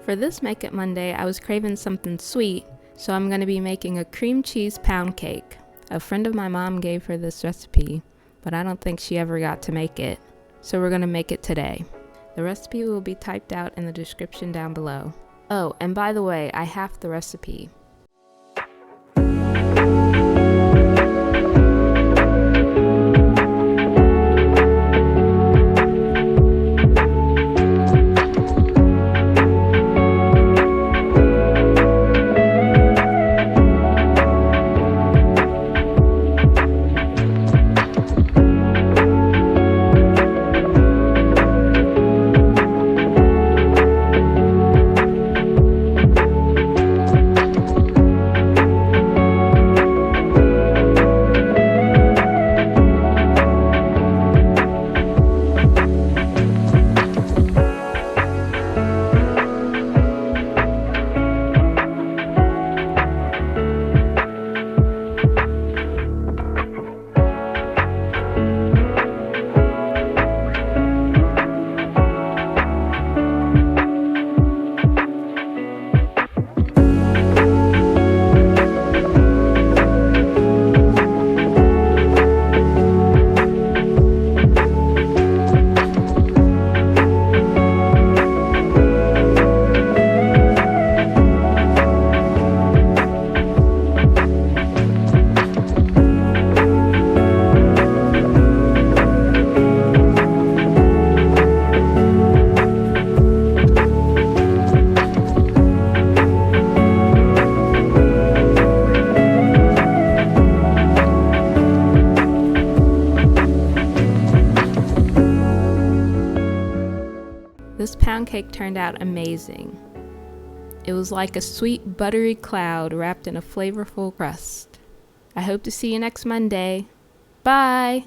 For this Make It Monday, I was craving something sweet, so I'm going to be making a cream cheese pound cake. A friend of my mom gave her this recipe, but I don't think she ever got to make it, so we're going to make it today. The recipe will be typed out in the description down below. Oh, and by the way, I have the recipe. This pound cake turned out amazing. It was like a sweet buttery cloud wrapped in a flavorful crust. I hope to see you next Monday. Bye!